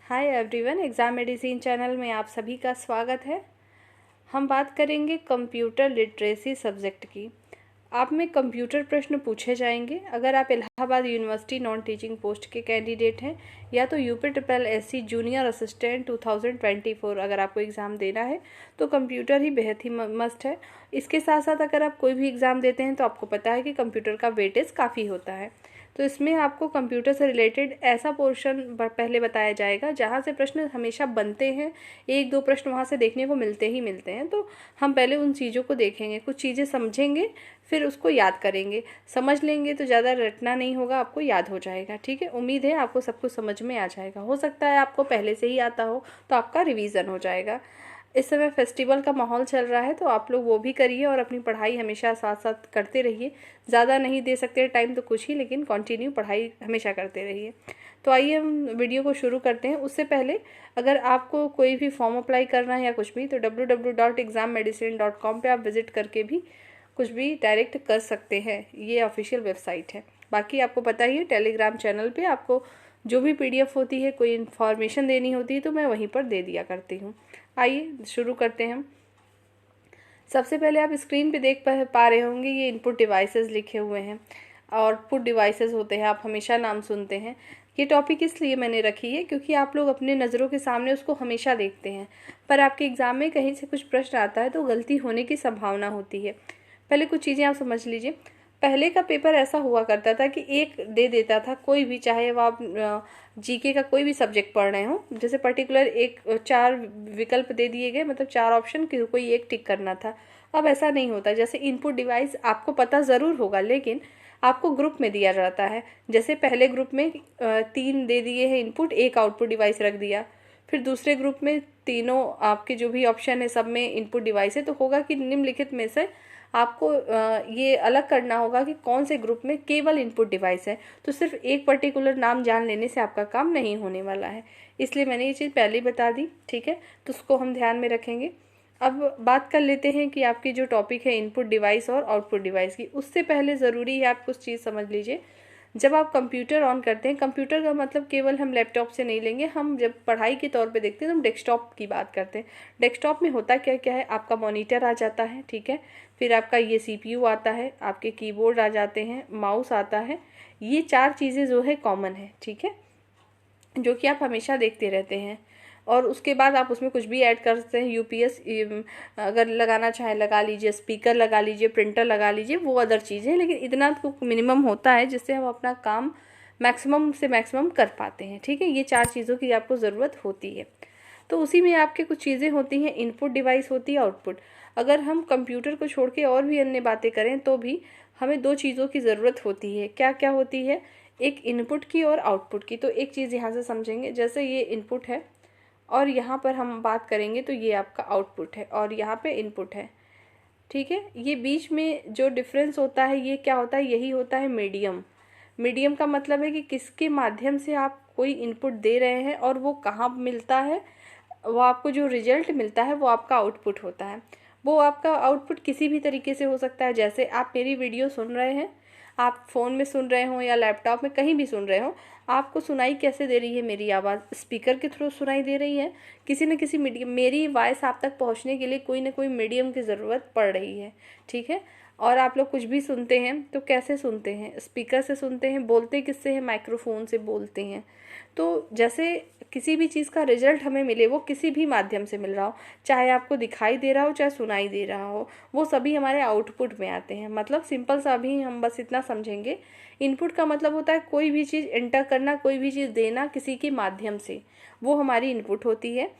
Hi everyone, exam medicine channel में आप सभी का स्वागत है। हम बात करेंगे कंप्यूटर लिटरेसी सब्जेक्ट की। आप में कंप्यूटर प्रश्न पूछे जाएंगे। अगर आप Allahabad university non teaching post के कैंडिडेट हैं या तो UPSSC जूनियर असिस्टेंट 2024 अगर आपको एग्ज़ाम देना है तो कंप्यूटर ही बेहद ही मस्ट है। इसके साथ साथ अगर आप कोई भी एग्ज़ाम देते हैं तो आपको पता है कि कंप्यूटर का वेटेज काफ़ी होता है। तो इसमें आपको कंप्यूटर से रिलेटेड ऐसा पोर्शन पहले बताया जाएगा जहाँ से प्रश्न हमेशा बनते हैं। एक दो प्रश्न वहाँ से देखने को मिलते ही मिलते हैं। तो हम पहले उन चीज़ों को देखेंगे, कुछ चीज़ें समझेंगे, फिर उसको याद करेंगे। समझ लेंगे तो ज़्यादा रटना नहीं होगा, आपको याद हो जाएगा। ठीक है, उम्मीद है आपको सब कुछ समझ में आ जाएगा। हो सकता है आपको पहले से ही आता हो तो आपका रिवीजन हो जाएगा। इस समय फेस्टिवल का माहौल चल रहा है तो आप लोग वो भी करिए और अपनी पढ़ाई हमेशा साथ साथ करते रहिए। ज़्यादा नहीं दे सकते टाइम तो कुछ ही, लेकिन कंटिन्यू पढ़ाई हमेशा करते रहिए। तो आइए हम वीडियो को शुरू करते हैं। उससे पहले अगर आपको कोई भी फॉर्म अप्लाई करना है या कुछ भी तो www.exammedicine.com पे आप विज़िट करके भी कुछ भी डायरेक्ट कर सकते हैं। ये ऑफिशियल वेबसाइट है। बाकी आपको पता ही है, टेलीग्राम चैनल पे आपको जो भी PDF होती है, कोई इन्फॉर्मेशन देनी होती है तो मैं वहीं पर दे दिया करती हूँ। आइए शुरू करते हैं हम। सबसे पहले आप स्क्रीन पे देख पा रहे होंगे, ये इनपुट डिवाइसेस लिखे हुए हैं। आउटपुट डिवाइसेस होते हैं, आप हमेशा नाम सुनते हैं। ये टॉपिक इसलिए मैंने रखी है क्योंकि आप लोग अपने नज़रों के सामने उसको हमेशा देखते हैं, पर आपके एग्ज़ाम में कहीं से कुछ प्रश्न आता है तो गलती होने की संभावना होती है। पहले कुछ चीज़ें आप समझ लीजिए। पहले का पेपर ऐसा हुआ करता था कि एक दे देता था, कोई भी, चाहे वो आप GK का कोई भी सब्जेक्ट पढ़ रहे हो, जैसे पर्टिकुलर एक 4 विकल्प दे दिए गए, मतलब 4 ऑप्शन की कोई एक टिक करना था। अब ऐसा नहीं होता। जैसे इनपुट डिवाइस आपको पता ज़रूर होगा, लेकिन आपको ग्रुप में दिया जाता है। जैसे पहले ग्रुप में 3 दे दिए हैं इनपुट, एक आउटपुट डिवाइस रख दिया। फिर दूसरे ग्रुप में तीनों आपके जो भी ऑप्शन है सब में इनपुट डिवाइस है। तो होगा कि निम्नलिखित में से आपको ये अलग करना होगा कि कौन से ग्रुप में केवल इनपुट डिवाइस है। तो सिर्फ एक पर्टिकुलर नाम जान लेने से आपका काम नहीं होने वाला है, इसलिए मैंने ये चीज़ पहले ही बता दी। ठीक है, तो उसको हम ध्यान में रखेंगे। अब बात कर लेते हैं कि आपकी जो टॉपिक है इनपुट डिवाइस और आउटपुट डिवाइस की। उससे पहले ज़रूरी है आप कुछ चीज़ समझ लीजिए। जब आप कंप्यूटर ऑन करते हैं, कंप्यूटर का मतलब केवल हम लैपटॉप से नहीं लेंगे। हम जब पढ़ाई के तौर पे देखते हैं तो हम डेस्कटॉप की बात करते हैं। डेस्कटॉप में होता क्या क्या है, आपका मॉनिटर आ जाता है, ठीक है, फिर आपका ये CPU आता है, आपके कीबोर्ड आ जाते हैं, माउस आता है। ये 4 चीज़ें जो है कॉमन है, ठीक है, जो कि आप हमेशा देखते रहते हैं। और उसके बाद आप उसमें कुछ भी ऐड कर सकते हैं। UPS अगर लगाना चाहें लगा लीजिए, स्पीकर लगा लीजिए, प्रिंटर लगा लीजिए, वो अदर चीज़ें, लेकिन इतना तो मिनिमम होता है जिससे हम अपना काम मैक्सिमम से मैक्सिमम कर पाते हैं। ठीक है, ये 4 चीज़ों की आपको ज़रूरत होती है। तो उसी में आपके कुछ चीज़ें होती हैं, इनपुट डिवाइस होती है, आउटपुट। अगर हम कंप्यूटर को छोड़ के और भी अन्य बातें करें तो भी हमें 2 चीज़ों की ज़रूरत होती है। क्या क्या होती है? एक इनपुट की और आउटपुट की। तो एक चीज़ यहाँ से समझेंगे, जैसे ये इनपुट है और यहाँ पर हम बात करेंगे तो ये आपका आउटपुट है और यहाँ पे इनपुट है। ठीक है, ये बीच में जो डिफरेंस होता है ये क्या होता है? यही होता है मीडियम। मीडियम का मतलब है कि किसके माध्यम से आप कोई इनपुट दे रहे हैं और वो कहाँ मिलता है, वो आपको जो रिजल्ट मिलता है वो आपका आउटपुट होता है। वो आपका आउटपुट किसी भी तरीके से हो सकता है। जैसे आप मेरी वीडियो सुन रहे हैं, आप फ़ोन में सुन रहे हो या लैपटॉप में, कहीं भी सुन रहे हो, आपको सुनाई कैसे दे रही है मेरी आवाज़? स्पीकर के थ्रू सुनाई दे रही है। किसी न किसी मीडियम, मेरी वॉइस आप तक पहुंचने के लिए कोई ना कोई मीडियम की ज़रूरत पड़ रही है। ठीक है, और आप लोग कुछ भी सुनते हैं तो कैसे सुनते हैं? स्पीकर से सुनते हैं। बोलते किससे हैं? माइक्रोफोन से बोलते हैं। तो जैसे किसी भी चीज़ का रिजल्ट हमें मिले, वो किसी भी माध्यम से मिल रहा हो, चाहे आपको दिखाई दे रहा हो चाहे सुनाई दे रहा हो, वो सभी हमारे आउटपुट में आते हैं। मतलब सिंपल सा अभी हम बस इतना समझेंगे। इनपुट का मतलब होता है कोई भी चीज़ एंटर करना, कोई भी चीज़ देना किसी के माध्यम से, वो हमारी इनपुट होती है।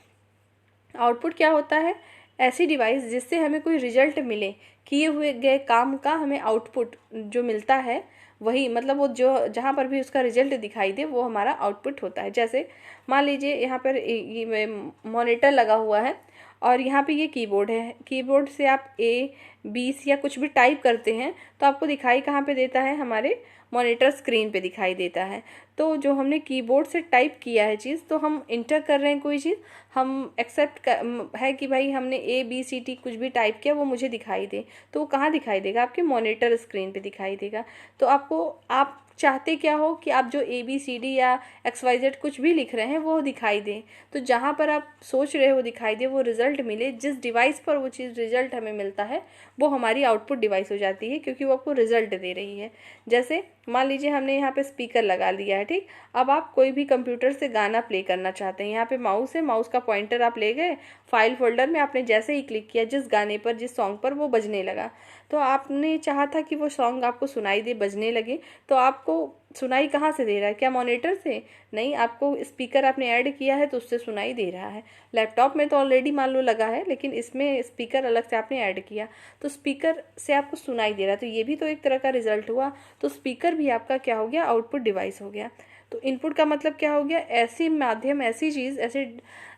आउटपुट क्या होता है? ऐसी डिवाइस जिससे हमें कोई रिजल्ट मिले, किए हुए गए काम का हमें आउटपुट जो मिलता है, वही, मतलब वो जो जहाँ पर भी उसका रिजल्ट दिखाई दे वो हमारा आउटपुट होता है। जैसे मान लीजिए यहाँ पर ये मॉनिटर लगा हुआ है और यहाँ पे ये कीबोर्ड है। कीबोर्ड से आप A, B या कुछ भी टाइप करते हैं तो आपको दिखाई कहाँ पे देता है? हमारे मॉनिटर स्क्रीन पे दिखाई देता है। तो जो हमने कीबोर्ड से टाइप किया है चीज़, तो हम इंटर कर रहे हैं कोई चीज़, हम एक्सेप्ट है कि भाई हमने ABCD कुछ भी टाइप किया वो मुझे दिखाई दे, तो वो कहाँ दिखाई देगा? आपके मॉनिटर स्क्रीन पे दिखाई देगा। तो आपको, आप चाहते क्या हो कि आप जो ABCD या XYZ कुछ भी लिख रहे हैं वो दिखाई दे। तो जहाँ पर आप सोच रहे हो दिखाई दे, वो रिज़ल्ट मिले, जिस डिवाइस पर वो चीज़ रिज़ल्ट हमें मिलता है वो हमारी आउटपुट डिवाइस हो जाती है, क्योंकि वो आपको रिज़ल्ट दे रही है। जैसे मान लीजिए हमने यहाँ पे स्पीकर लगा लिया है, ठीक। अब आप कोई भी कंप्यूटर से गाना प्ले करना चाहते हैं, यहाँ पे माउस है, माउस का पॉइंटर आप ले गए, फाइल फोल्डर में आपने जैसे ही क्लिक किया जिस गाने पर, जिस सॉन्ग पर, वो बजने लगा। तो आपने चाहा था कि वो सॉन्ग आपको सुनाई दे, बजने लगे, तो आपको सुनाई कहाँ से दे रहा है? क्या मॉनिटर से? नहीं, आपको स्पीकर आपने ऐड किया है तो उससे सुनाई दे रहा है। लैपटॉप में तो ऑलरेडी मान लो लगा है, लेकिन इसमें स्पीकर अलग से आपने ऐड किया, तो स्पीकर से आपको सुनाई दे रहा है, तो ये भी तो एक तरह का रिजल्ट हुआ। तो स्पीकर भी आपका क्या हो गया? आउटपुट डिवाइस हो गया। तो इनपुट का मतलब क्या हो गया? ऐसी माध्यम, ऐसी चीज़,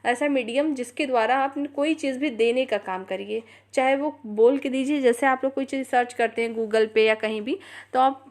ऐसा मीडियम जिसके द्वारा आप कोई चीज़ भी देने का काम करिए। चाहे वो बोल के दीजिए, जैसे आप लोग कोई चीज़ सर्च करते हैं गूगल पे या कहीं भी, तो आप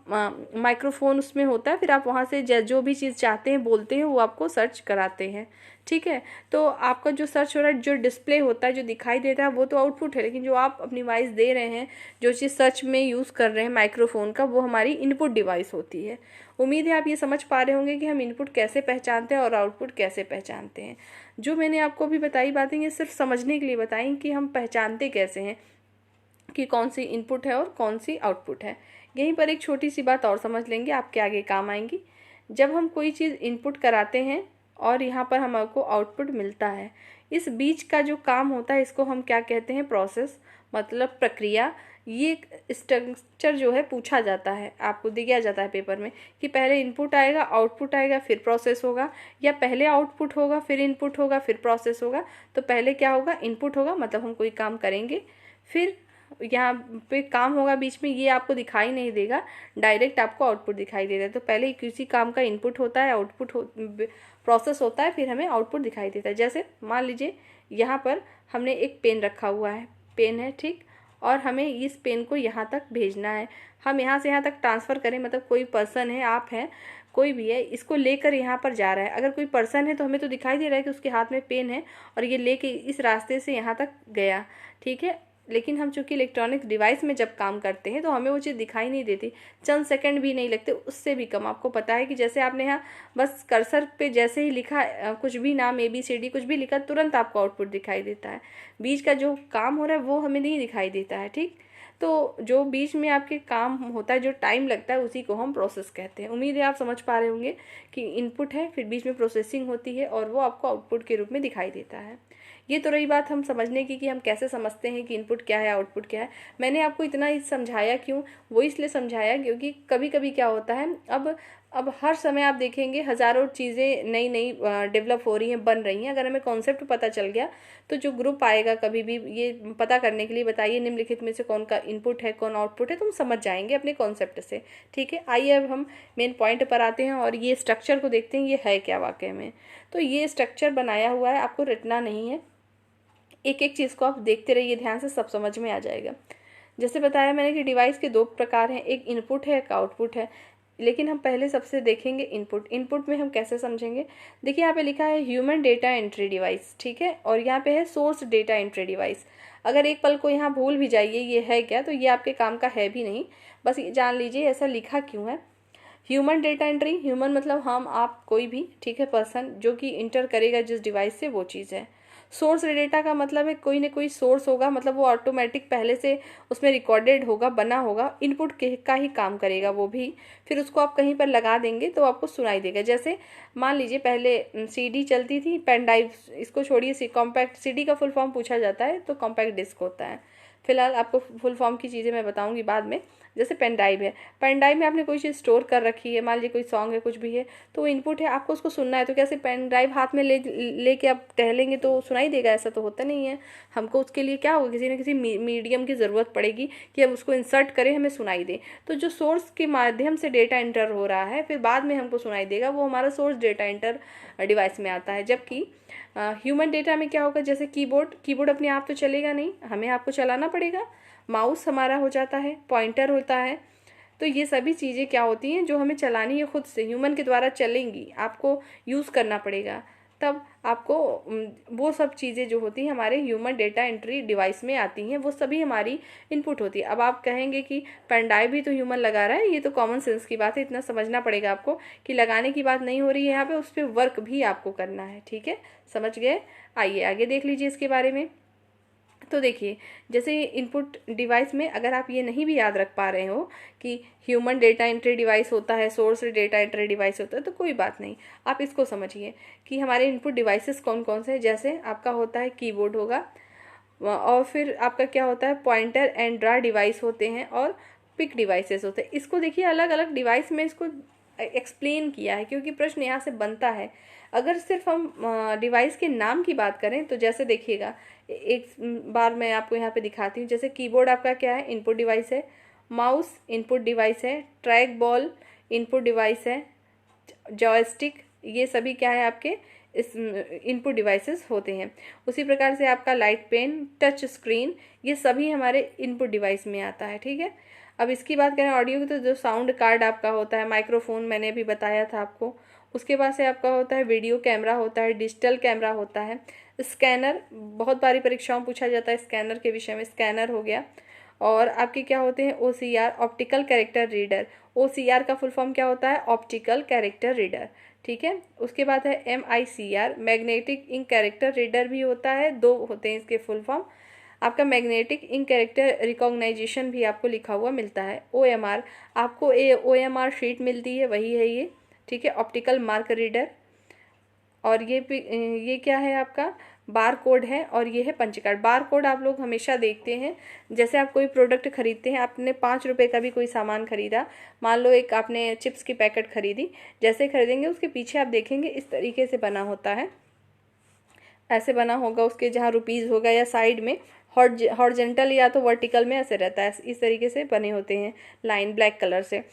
माइक्रोफोन उसमें होता है, फिर आप वहाँ से जो भी चीज़ चाहते हैं बोलते हैं, वो आपको सर्च कराते हैं, ठीक है। तो आपका जो सर्च हो रहा है, जो डिस्प्ले होता है, जो दिखाई देता है, वो तो आउटपुट है, लेकिन जो आप अपनी वॉइस दे रहे हैं, जो चीज़ सर्च में यूज़ कर रहे हैं माइक्रोफोन का, वो हमारी इनपुट डिवाइस होती है। उम्मीद है आप ये समझ पा रहे होंगे कि हम इनपुट कैसे पहचानते हैं और आउटपुट कैसे पहचानते हैं। जो मैंने आपको अभी बताई बातें, ये सिर्फ समझने के लिए बताई कि हम पहचानते कैसे हैं कि कौन सी इनपुट है और कौन सी आउटपुट है। यहीं पर एक छोटी सी बात और समझ लेंगे, आपके आगे काम आएंगी। जब हम कोई चीज़ इनपुट कराते हैं और यहाँ पर हमको आउटपुट मिलता है, इस बीच का जो काम होता है, इसको हम क्या कहते हैं? प्रोसेस, मतलब प्रक्रिया। ये स्ट्रक्चर जो है पूछा जाता है, आपको दिया जाता है पेपर में, कि पहले इनपुट आएगा, आउटपुट आएगा, फिर प्रोसेस होगा, या पहले आउटपुट होगा, फिर इनपुट होगा, फिर प्रोसेस होगा। तो पहले क्या होगा? इनपुट होगा, मतलब हम कोई काम करेंगे, फिर यहाँ पे काम होगा बीच में, ये आपको दिखाई नहीं देगा, डायरेक्ट आपको आउटपुट दिखाई दे रहा है। तो पहले किसी काम का इनपुट होता है, प्रोसेस होता है, फिर हमें आउटपुट दिखाई देता है। जैसे मान लीजिए यहाँ पर हमने एक पेन रखा हुआ है, पेन है, ठीक, और हमें इस पेन को यहाँ तक भेजना है। हम यहाँ से यहाँ तक ट्रांसफ़र करें, मतलब कोई पर्सन है, आप हैं, कोई भी है, इसको लेकर यहाँ पर जा रहा है। अगर कोई पर्सन है तो हमें तो दिखाई दे रहा है कि उसके हाथ में पेन है और ये लेके इस रास्ते से यहाँ तक गया, ठीक है। लेकिन हम चूंकि इलेक्ट्रॉनिक डिवाइस में जब काम करते हैं तो हमें वो चीज़ दिखाई नहीं देती, चंद सेकंड भी नहीं लगते, उससे भी कम। आपको पता है कि जैसे आपने यहाँ बस कर्सर पे जैसे ही लिखा, कुछ भी नाम ABCD कुछ भी लिखा, तुरंत आपको आउटपुट दिखाई देता है। बीच का जो काम हो रहा है वो हमें नहीं दिखाई देता है, ठीक। तो जो बीच में आपके काम होता है, जो टाइम लगता है, उसी को हम प्रोसेस कहते हैं। उम्मीद है आप समझ पा रहे होंगे कि इनपुट है, फिर बीच में प्रोसेसिंग होती है और वो आपको आउटपुट के रूप में दिखाई देता है। ये तो रही बात हम समझने की कि हम कैसे समझते हैं कि इनपुट क्या है, आउटपुट क्या है। मैंने आपको इतना ही समझाया क्यों? वो इसलिए समझाया क्योंकि कभी कभी क्या होता है, अब हर समय आप देखेंगे हज़ारों चीज़ें नई नई डेवलप हो रही हैं, बन रही हैं। अगर हमें कॉन्सेप्ट पता चल गया तो जो ग्रुप आएगा कभी भी ये पता करने के लिए, बताइए निम्नलिखित में से कौन का इनपुट है, कौन आउटपुट है, तो हम समझ जाएंगे अपने कॉन्सेप्ट से, ठीक है। आइए अब हम मेन पॉइंट पर आते हैं और ये स्ट्रक्चर को देखते हैं, ये है क्या वाकई में। तो ये स्ट्रक्चर बनाया हुआ है, आपको रटना नहीं है, एक एक चीज़ को आप देखते रहिए ध्यान से, सब समझ में आ जाएगा। जैसे बताया मैंने कि डिवाइस के दो प्रकार हैं, एक इनपुट है, एक आउटपुट है। लेकिन हम पहले सबसे देखेंगे इनपुट। इनपुट में हम कैसे समझेंगे? देखिए यहाँ पे लिखा है ह्यूमन डेटा एंट्री डिवाइस, ठीक है, और यहाँ पे है सोर्स डेटा एंट्री डिवाइस। अगर एक पल को यहाँ भूल भी जाइए ये है क्या, तो ये आपके काम का है भी नहीं, बस ये जान लीजिए ऐसा लिखा क्यों है। ह्यूमन डेटा एंट्री, ह्यूमन मतलब हम, आप, कोई भी, ठीक है, पर्सन जो कि इंटर करेगा जिस डिवाइस से, वो चीज़ है। सोर्स डेटा का मतलब है कोई ना कोई सोर्स होगा, मतलब वो ऑटोमेटिक पहले से उसमें रिकॉर्डेड होगा, बना होगा, इनपुट का ही काम करेगा वो भी, फिर उसको आप कहीं पर लगा देंगे तो आपको सुनाई देगा। जैसे मान लीजिए पहले CD चलती थी, पेन ड्राइव, इसको छोड़िए, कॉम्पैक्ट, CD का फुल फॉर्म पूछा जाता है तो कॉम्पैक्ट डिस्क होता है। फिलहाल आपको फुल फॉर्म की चीज़ें मैं बताऊंगी बाद में। जैसे पेन ड्राइव है, पेन ड्राइव में आपने कोई चीज़ स्टोर कर रखी है, मान लीजिए कोई सॉन्ग है, कुछ भी है, तो वो इनपुट है, आपको उसको सुनना है। तो कैसे पेन ड्राइव हाथ में ले के आप टहलेंगे तो सुनाई देगा? ऐसा तो होता नहीं है। हमको उसके लिए क्या होगा, किसी न किसी मीडियम की ज़रूरत पड़ेगी कि अब उसको इंसर्ट करें, हमें सुनाई दे। तो जो सोर्स के माध्यम से डेटा एंटर हो रहा है, फिर बाद में हमको सुनाई देगा, वो हमारा सोर्स डेटा एंटर डिवाइस में आता है। जबकि ह्यूमन डेटा में क्या होगा, जैसे कीबोर्ड अपने आप तो चलेगा नहीं, हमें आपको चलाना पड़ेगा। माउस हमारा हो जाता है, पॉइंटर होता है। तो ये सभी चीज़ें क्या होती हैं जो हमें चलानी है खुद से, ह्यूमन के द्वारा चलेंगी, आपको यूज़ करना पड़ेगा। तब आपको वो सब चीज़ें जो होती हैं हमारे ह्यूमन डेटा एंट्री डिवाइस में आती हैं, वो सभी हमारी इनपुट होती है। अब आप कहेंगे कि पेन ड्राइव भी तो ह्यूमन लगा रहा है, ये तो कॉमन सेंस की बात है, इतना समझना पड़ेगा आपको कि लगाने की बात नहीं हो रही है यहाँ पे, उस पर वर्क भी आपको करना है। ठीक है, समझ गए? आइए आगे देख लीजिए इसके बारे में। तो देखिए, जैसे इनपुट डिवाइस में अगर आप ये नहीं भी याद रख पा रहे हो कि ह्यूमन डेटा एंट्री डिवाइस होता है, सोर्स डेटा एंट्री डिवाइस होता है, तो कोई बात नहीं, आप इसको समझिए कि हमारे इनपुट डिवाइसेस कौन कौन से हैं। जैसे आपका होता है कीबोर्ड होगा, और फिर आपका क्या होता है पॉइंटर एंड ड्रा डिवाइस होते हैं, और पिक डिवाइसेस होते हैं। इसको देखिए अलग अलग डिवाइस में इसको एक्सप्लेन किया है क्योंकि प्रश्न यहाँ से बनता है। अगर सिर्फ हम डिवाइस के नाम की बात करें तो जैसे देखिएगा, एक बार मैं आपको यहाँ पे दिखाती हूँ। जैसे कीबोर्ड आपका क्या है, इनपुट डिवाइस है। माउस इनपुट डिवाइस है। ट्रैक बॉल इनपुट डिवाइस है। जॉयस्टिक, ये सभी क्या है आपके इस इनपुट डिवाइसेस होते हैं। उसी प्रकार से आपका लाइट पेन, टच स्क्रीन, ये सभी हमारे इनपुट डिवाइस में आता है। ठीक है, अब इसकी बात करें ऑडियो की, तो जो साउंड कार्ड आपका होता है, माइक्रोफोन मैंने अभी बताया था आपको। उसके बाद से आपका होता है वीडियो कैमरा होता है, डिजिटल कैमरा होता है, स्कैनर, बहुत बारी परीक्षाओं में पूछा जाता है स्कैनर के विषय में, स्कैनर हो गया। और आपके क्या होते हैं OCR, optical character reader. OCR का फुल फॉर्म क्या होता है, ऑप्टिकल कैरेक्टर रीडर। ठीक है, उसके बाद है MICR, magnetic ink character reader भी होता है, दो होते हैं इसके फुल फॉर्म। आपका मैग्नेटिक इंक कैरेक्टर रिकॉग्नाइजेशन भी आपको लिखा हुआ मिलता है। OMR, आपको OMR शीट मिलती है, वही है ये। ठीक है, ऑप्टिकल मार्क रीडर। और ये क्या है आपका बार कोड है, और ये है पंच कार्ड। बार कोड आप लोग हमेशा देखते हैं, जैसे आप कोई प्रोडक्ट खरीदते हैं, आपने 5 रुपये का भी कोई सामान खरीदा, मान लो एक आपने चिप्स की पैकेट खरीदी, जैसे खरीदेंगे उसके पीछे आप देखेंगे इस तरीके से बना होता है, ऐसे बना होगा उसके जहाँ रुपीज़ होगा, या साइड में हॉरिजॉन्टल या तो वर्टिकल में ऐसे रहता है, इस तरीके से बने होते हैं लाइन ब्लैक कलर से।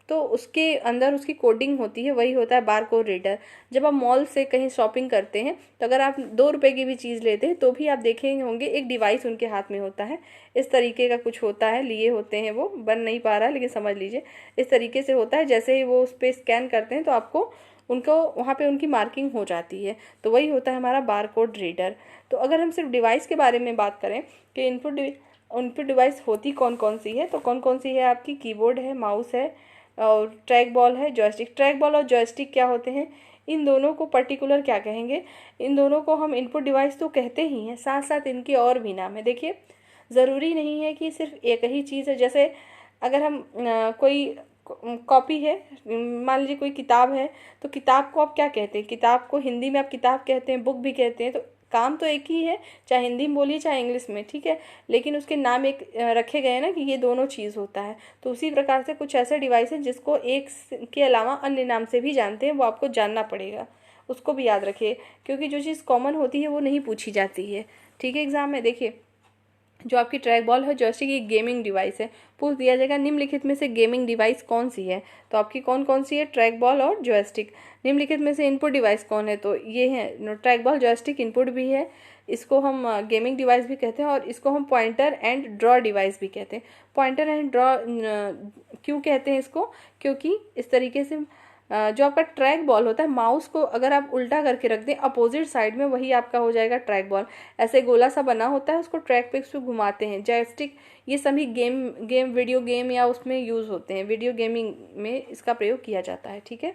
तो उसके अंदर उसकी कोडिंग होती है, वही होता है बार कोड रीडर। जब आप मॉल से कहीं शॉपिंग करते हैं तो अगर आप 2 रुपये की भी चीज़ लेते हैं तो भी आप देखेंगे होंगे एक डिवाइस उनके हाथ में होता है, इस तरीके का कुछ होता है, लिए होते हैं, वो बन नहीं पा रहा है लेकिन समझ लीजिए इस तरीके से होता है। जैसे ही वो उस पर स्कैन करते हैं तो आपको उनको वहाँ पे उनकी मार्किंग हो जाती है, तो वही होता है हमारा बार कोड रीडर। तो अगर हम सिर्फ डिवाइस के बारे में बात करें कि इनपुट डिवाइस होती कौन कौन सी है, तो कौन कौन सी है आपकी, कीबोर्ड है, माउस है, और ट्रैक बॉल है, जॉयस्टिक। ट्रैक बॉल और जॉयस्टिक क्या होते हैं, इन दोनों को पर्टिकुलर क्या कहेंगे, इन दोनों को हम इनपुट डिवाइस तो कहते ही हैं, साथ साथ इनके और भी नाम है। देखिए, ज़रूरी नहीं है कि सिर्फ एक ही चीज़ है। जैसे अगर हम कोई कॉपी है, मान लीजिए कोई किताब है, तो किताब को आप क्या कहते हैं, किताब को हिंदी में आप किताब कहते हैं, बुक भी कहते हैं, तो काम तो एक ही है, चाहे हिंदी में बोलिए चाहे इंग्लिश में। ठीक है, लेकिन उसके नाम एक रखे गए ना कि ये दोनों चीज़ होता है। तो उसी प्रकार से कुछ ऐसे डिवाइस है जिसको एक के अलावा अन्य नाम से भी जानते हैं, वो आपको जानना पड़ेगा, उसको भी याद रखिए, क्योंकि जो चीज़ कॉमन होती है वो नहीं पूछी जाती है। ठीक है, एग्जाम में देखिए जो आपकी ट्रैक बॉल है, जॉयस्टिक, ये गेमिंग डिवाइस है, पूछ दिया जाएगा निम्नलिखित में से गेमिंग डिवाइस कौन सी है, तो आपकी कौन कौन सी है, ट्रैक बॉल और जॉयस्टिक। निम्नलिखित में से इनपुट डिवाइस कौन है, तो ये है ट्रैक बॉल, जॉयस्टिक इनपुट भी है, इसको हम गेमिंग डिवाइस भी कहते हैं, और इसको हम पॉइंटर एंड ड्रॉ डिवाइस भी कहते हैं। पॉइंटर एंड ड्रॉ क्यों कहते हैं इसको, क्योंकि इस तरीके से जो आपका ट्रैक बॉल होता है, माउस को अगर आप उल्टा करके रख दें अपोजिट साइड में, वही आपका हो जाएगा ट्रैक बॉल। ऐसे गोला सा बना होता है, उसको ट्रैक पे से घुमाते हैं। जॉयस्टिक, ये सभी वीडियो गेम या उसमें यूज़ होते हैं, वीडियो गेमिंग में इसका प्रयोग किया जाता है। ठीक है,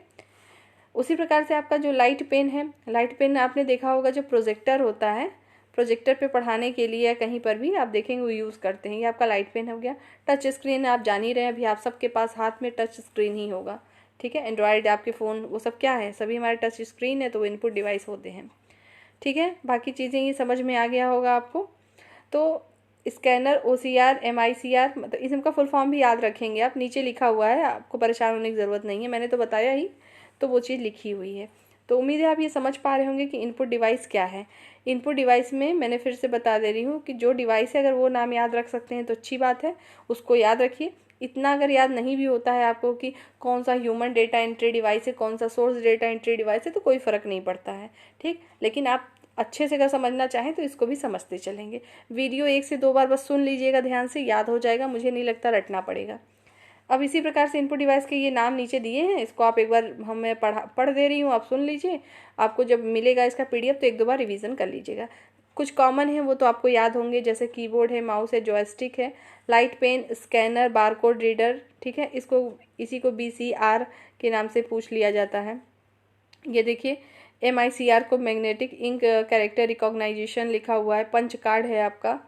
उसी प्रकार से आपका जो लाइट पेन है, लाइट पेन आपने देखा होगा जो प्रोजेक्टर होता है, प्रोजेक्टर पे पढ़ाने के लिए या कहीं पर भी आप देखेंगे वो यूज़ करते हैं, ये आपका लाइट पेन हो गया। टच स्क्रीन आप जान ही रहे हैं, अभी आप सबके पास हाथ में टच स्क्रीन ही होगा। ठीक है, एंड्रॉयड आपके फ़ोन वो सब क्या है, सभी हमारे टच स्क्रीन है, तो वो इनपुट डिवाइस होते हैं। ठीक है, बाकी चीज़ें ये समझ में आ गया होगा आपको। तो स्कैनर, OCR, MICR, मतलब इसका फुल फॉर्म भी याद रखेंगे आप, नीचे लिखा हुआ है, आपको परेशान होने की ज़रूरत नहीं है, मैंने तो बताया ही, तो वो चीज़ लिखी हुई है। तो उम्मीद है आप ये समझ पा रहे होंगे कि इनपुट डिवाइस क्या है। इनपुट डिवाइस में मैंने फिर से बता दे रही हूँ कि जो डिवाइस है अगर वो नाम याद रख सकते हैं तो अच्छी बात है, उसको याद रखिए। इतना अगर याद नहीं भी होता है आपको कि कौन सा ह्यूमन डेटा एंट्री डिवाइस है, कौन सा सोर्स डेटा एंट्री डिवाइस है, तो कोई फ़र्क नहीं पड़ता है। ठीक, लेकिन आप अच्छे से अगर समझना चाहें तो इसको भी समझते चलेंगे। वीडियो 1 से 2 बार बस सुन लीजिएगा, ध्यान से याद हो जाएगा, मुझे नहीं लगता रटना पड़ेगा। अब इसी प्रकार से इनपुट डिवाइस के ये नाम नीचे दिए हैं, इसको आप एक बार मैं पढ़ दे रही हूँ, आप सुन लीजिए। आपको जब मिलेगा इसका पीडीएफ तो एक दो बार रिवीजन कर लीजिएगा। कुछ कॉमन है वो तो आपको याद होंगे, जैसे कीबोर्ड है, माउस है, जॉयस्टिक है, light pen, scanner, barcode reader, ठीक है। इसी को BCR के नाम से पूछ लिया जाता है। ये देखिए MICR को मैग्नेटिक इंक कैरेक्टर रिकॉग्नाइजेशन लिखा हुआ है। पंच कार्ड है आपका।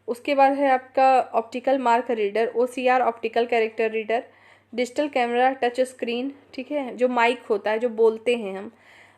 उसके बाद है आपका optical mark reader, OCR optical character reader, digital camera, touch screen, ठीक है, जो माइक होता है, जो बोलते हैं हम।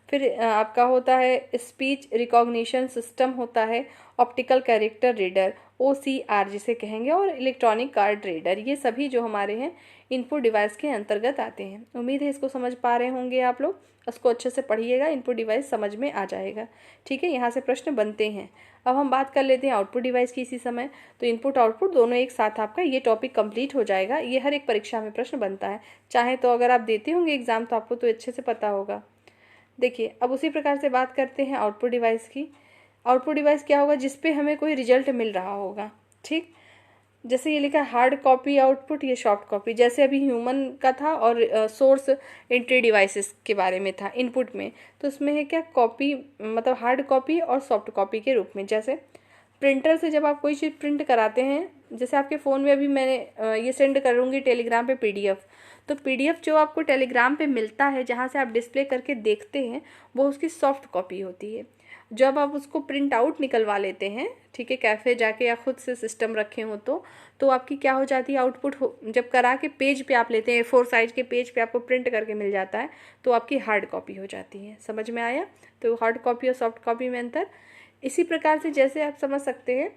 फिर आपका होता है स्पीच रिकॉग्निशन सिस्टम होता है, ऑप्टिकल कैरेक्टर रीडर, OCR जिसे कहेंगे, और इलेक्ट्रॉनिक कार्ड रीडर। ये सभी जो हमारे हैं इनपुट डिवाइस के अंतर्गत आते हैं। उम्मीद है इसको समझ पा रहे होंगे आप लोग। उसको अच्छे से पढ़िएगा, इनपुट डिवाइस समझ में आ जाएगा, ठीक है। यहाँ से प्रश्न बनते हैं। अब हम बात कर लेते हैं आउटपुट डिवाइस की इसी समय। तो इनपुट आउटपुट दोनों एक साथ आपका ये टॉपिक कंप्लीट हो जाएगा। ये हर एक परीक्षा में प्रश्न बनता है, चाहे तो अगर आप देते होंगे एग्जाम तो आपको तो अच्छे से पता होगा। देखिए अब उसी प्रकार से बात करते हैं आउटपुट डिवाइस की। आउटपुट डिवाइस क्या होगा? जिस पे हमें कोई रिजल्ट मिल रहा होगा, ठीक। जैसे ये लिखा है हार्ड कॉपी आउटपुट, ये सॉफ्ट कॉपी, जैसे अभी ह्यूमन का था और सोर्स एंट्री डिवाइसेस के बारे में था इनपुट में। तो उसमें है क्या, कॉपी मतलब हार्ड कॉपी और सॉफ्ट कॉपी के रूप में। जैसे प्रिंटर से जब आप कोई चीज़ प्रिंट कराते हैं, जैसे आपके फ़ोन में अभी मैंने ये सेंड करूँगी टेलीग्राम पे PDF। तो PDF जो आपको टेलीग्राम पे मिलता है, जहाँ से आप डिस्प्ले करके देखते हैं, वो उसकी सॉफ्ट कॉपी होती है। जब आप उसको प्रिंट आउट निकलवा लेते हैं, ठीक है, कैफ़े जाके या खुद से सिस्टम रखे हो तो आपकी क्या हो जाती है, आउटपुट जब करा के पेज पे आप लेते हैं, A4 साइज के पेज पे आपको प्रिंट करके मिल जाता है, तो आपकी हार्ड कॉपी हो जाती है। समझ में आया? तो हार्ड कॉपी और सॉफ्ट कॉपी में अंतर। इसी प्रकार से जैसे आप समझ सकते हैं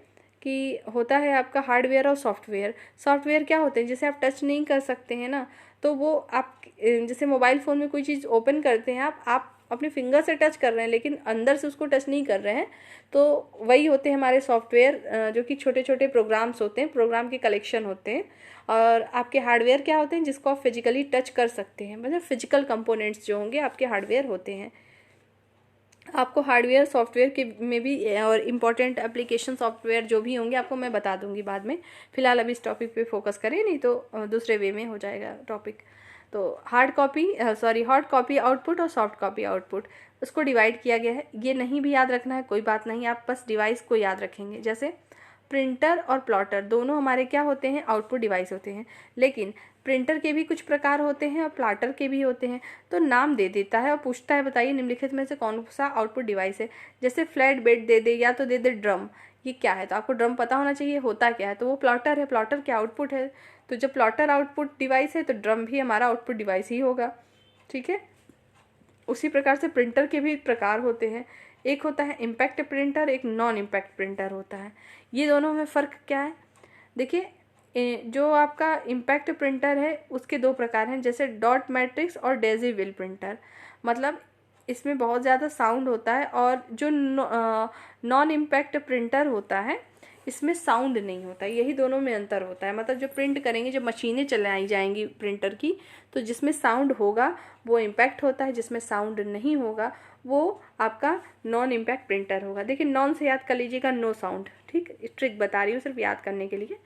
कि होता है आपका हार्डवेयर और सॉफ्टवेयर। सॉफ्टवेयर क्या होते हैं, जैसे आप टच नहीं कर सकते हैं ना, तो वो आप जैसे मोबाइल फ़ोन में कोई चीज़ ओपन करते हैं, आप अपने फिंगर से टच कर रहे हैं लेकिन अंदर से उसको टच नहीं कर रहे हैं, तो वही होते हैं हमारे सॉफ्टवेयर, जो कि छोटे छोटे प्रोग्राम्स होते हैं, प्रोग्राम के कलेक्शन होते हैं। और आपके हार्डवेयर क्या होते हैं, जिसको आप फिजिकली टच कर सकते हैं, मतलब फिजिकल कंपोनेंट्स जो होंगे आपके हार्डवेयर होते हैं। आपको हार्डवेयर सॉफ्टवेयर के में भी और इम्पॉर्टेंट एप्लीकेशन सॉफ्टवेयर जो भी होंगे आपको मैं बता दूंगी बाद में। फिलहाल अभी इस टॉपिक पे फोकस करें, नहीं तो दूसरे वे में हो जाएगा टॉपिक। तो हार्ड कॉपी आउटपुट और सॉफ्ट कॉपी आउटपुट, उसको डिवाइड किया गया है। ये नहीं भी याद रखना है, कोई बात नहीं, आप बस डिवाइस को याद रखेंगे। जैसे प्रिंटर और प्लॉटर दोनों हमारे क्या होते हैं, आउटपुट डिवाइस होते हैं। लेकिन प्रिंटर के भी कुछ प्रकार होते हैं और प्लॉटर के भी होते हैं। तो नाम दे देता है और पूछता है बताइए निम्नलिखित में से कौन सा आउटपुट डिवाइस है। जैसे फ्लैट बेड दे दे या तो दे दे ड्रम, ये क्या है, तो आपको ड्रम पता होना चाहिए होता क्या है, तो वो प्लॉटर है, प्लॉटर क्या आउटपुट है। तो जब प्लॉटर आउटपुट डिवाइस है तो ड्रम भी हमारा आउटपुट डिवाइस ही होगा, ठीक है। उसी प्रकार से प्रिंटर के भी प्रकार होते हैं। एक होता है इम्पैक्ट प्रिंटर, एक नॉन इम्पैक्ट प्रिंटर होता है। ये दोनों में फ़र्क क्या है? देखिए जो आपका इम्पैक्ट प्रिंटर है उसके दो प्रकार हैं, जैसे डॉट मैट्रिक्स और डेजी व्हील प्रिंटर। मतलब इसमें बहुत ज़्यादा साउंड होता है, और जो नॉन इम्पैक्ट प्रिंटर होता है इसमें साउंड नहीं होता। यही दोनों में अंतर होता है। मतलब जो प्रिंट करेंगे, जब मशीनें चलाई जाएंगी प्रिंटर की, तो जिसमें साउंड होगा वो इम्पैक्ट होता है, जिसमें साउंड नहीं होगा वो आपका नॉन इम्पैक्ट प्रिंटर होगा। देखिए नॉन से याद कर लीजिएगा, नो साउंड, ठीक। ट्रिक बता रही हूँ सिर्फ याद करने के लिए,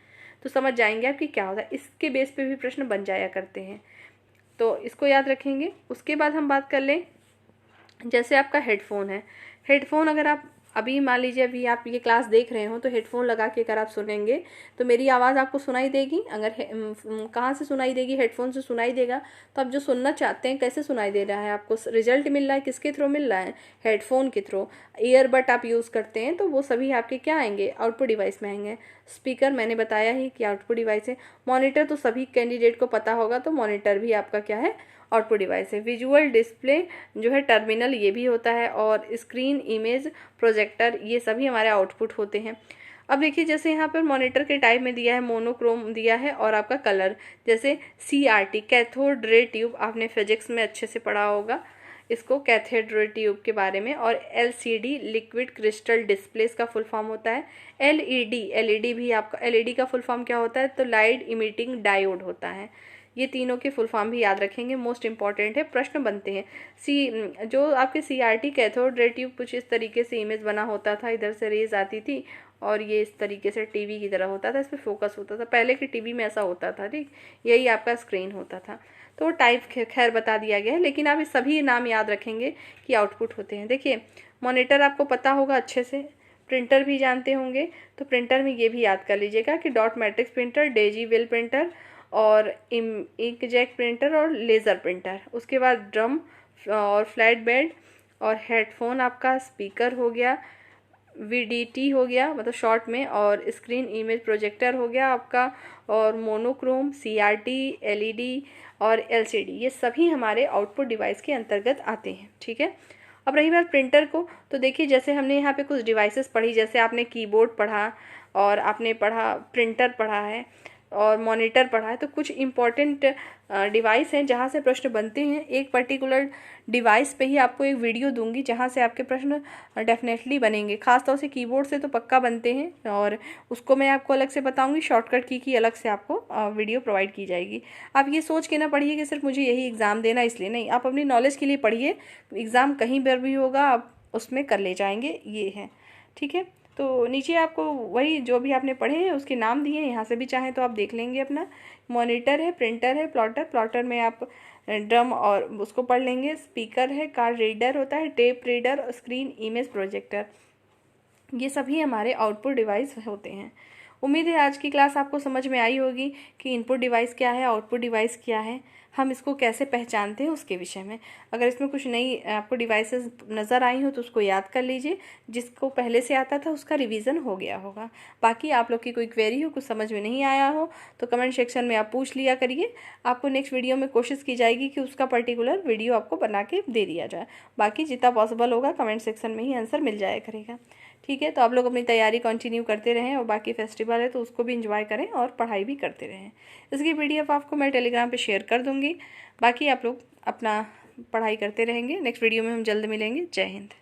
तो समझ जाएंगे आप कि क्या होता है। इसके बेस पे भी प्रश्न बन जाया करते हैं, तो इसको याद रखेंगे। उसके बाद हम बात कर लें, जैसे आपका हेडफोन है। हेडफोन अगर आप अभी मान लीजिए अभी आप ये क्लास देख रहे हो तो हेडफोन लगा के अगर आप सुनेंगे तो मेरी आवाज़ आपको सुनाई देगी। अगर कहाँ से सुनाई देगी, हेडफोन से सुनाई देगा। तो आप जो सुनना चाहते हैं कैसे सुनाई दे रहा है, आपको रिजल्ट मिल रहा है किसके थ्रू मिल रहा है, हेडफोन के थ्रू। ईयरबड आप यूज़ करते हैं तो वो सभी आपके क्या आएंगे, आउटपुट डिवाइस में आएंगे। स्पीकर मैंने बताया ही कि आउटपुट डिवाइस है। मॉनिटर तो सभी कैंडिडेट को पता होगा, तो मॉनिटर भी आपका क्या है, आउटपुट डिवाइस है। विजुअल डिस्प्ले जो है टर्मिनल, ये भी होता है। और स्क्रीन, इमेज, प्रोजेक्टर, ये सभी हमारे आउटपुट होते हैं। अब देखिए जैसे यहाँ पर मॉनिटर के टाइप में दिया है, मोनोक्रोम दिया है, और आपका कलर जैसे CRT कैथोड रे ट्यूब, आपने फिजिक्स में अच्छे से पढ़ा होगा इसको, कैथोड रे ट्यूब के बारे में। और LCD लिक्विड क्रिस्टल डिस्प्ले का फुल फॉर्म होता है। LED भी आपका, LED का फुल फॉर्म क्या होता है, तो लाइट इमिटिंग डायोड होता है। ये तीनों के फुल फॉर्म भी याद रखेंगे, मोस्ट इंपॉर्टेंट है, प्रश्न बनते हैं। जो आपके CRT कैथोड रे ट्यूब कुछ इस तरीके से इमेज बना होता था, इधर से रेज आती थी और ये इस तरीके से टीवी की तरह होता था, इस पर फोकस होता था। पहले के टीवी में ऐसा होता था, ठीक, यही आपका स्क्रीन होता था। तो वो टाइप खैर बता दिया गया है, लेकिन आप ये सभी नाम याद रखेंगे कि आउटपुट होते हैं। देखिए मॉनिटर आपको पता होगा अच्छे से, प्रिंटर भी जानते होंगे, तो प्रिंटर में ये भी याद कर लीजिएगा कि dot matrix printer, Daisy well printer और इंकजेट प्रिंटर और लेज़र प्रिंटर। उसके बाद ड्रम और फ्लैट बेड और हेडफोन आपका स्पीकर हो गया, वीडीटी हो गया मतलब शॉर्ट में, और स्क्रीन इमेज प्रोजेक्टर हो गया आपका, और मोनोक्रोम, सीआरटी, एलईडी और एलसीडी, ये सभी हमारे आउटपुट डिवाइस के अंतर्गत आते हैं। ठीक है, अब रही बात प्रिंटर को, तो देखिए जैसे हमने यहाँ पे कुछ डिवाइसेस पढ़ी, जैसे आपने कीबोर्ड पढ़ा और आपने पढ़ा प्रिंटर पढ़ा है और मॉनिटर पढ़ा है, तो कुछ इम्पॉर्टेंट डिवाइस हैं जहाँ से प्रश्न बनते हैं। एक पर्टिकुलर डिवाइस पे ही आपको एक वीडियो दूंगी जहाँ से आपके प्रश्न डेफिनेटली बनेंगे। खासतौर से कीबोर्ड से तो पक्का बनते हैं और उसको मैं आपको अलग से बताऊंगी, शॉर्टकट की अलग से आपको वीडियो प्रोवाइड की जाएगी। आप ये सोच के ना पढ़िए कि सिर्फ मुझे यही एग्ज़ाम देना इसलिए, नहीं, आप अपनी नॉलेज के लिए पढ़िए, एग्ज़ाम कहीं पर भी होगा आप उसमें कर ले जाएंगे, ये है। ठीक है, तो नीचे आपको वही जो भी आपने पढ़े हैं उसके नाम दिए हैं, यहाँ से भी चाहें तो आप देख लेंगे अपना। मॉनिटर है, प्रिंटर है, प्लॉटर में आप ड्रम और उसको पढ़ लेंगे, स्पीकर है, कार्ड रीडर होता है, tape reader, screen image projector, ये सभी हमारे आउटपुट डिवाइस होते हैं। उम्मीद है आज की क्लास आपको समझ में आई होगी कि इनपुट डिवाइस क्या है, आउटपुट डिवाइस क्या है, हम इसको कैसे पहचानते हैं उसके विषय में। अगर इसमें कुछ नई आपको डिवाइसेस नज़र आई हो तो उसको याद कर लीजिए, जिसको पहले से आता था उसका रिवीजन हो गया होगा। बाकी आप लोग की कोई क्वेरी हो, कुछ समझ में नहीं आया हो तो कमेंट सेक्शन में आप पूछ लिया करिए, आपको नेक्स्ट वीडियो में कोशिश की जाएगी कि उसका पर्टिकुलर वीडियो आपको बना के दे दिया जाए। बाकी जितना पॉसिबल होगा कमेंट सेक्शन में ही आंसर मिल जाया करेगा। ठीक है, तो आप लोग अपनी तैयारी कंटिन्यू करते रहें और बाकी फेस्टिवल है तो उसको भी एंजॉय करें और पढ़ाई भी करते रहें। इसकी पीडीएफ आपको मैं टेलीग्राम पे शेयर कर दूंगी। बाकी आप लोग अपना पढ़ाई करते रहेंगे। नेक्स्ट वीडियो में हम जल्द मिलेंगे। जय हिंद।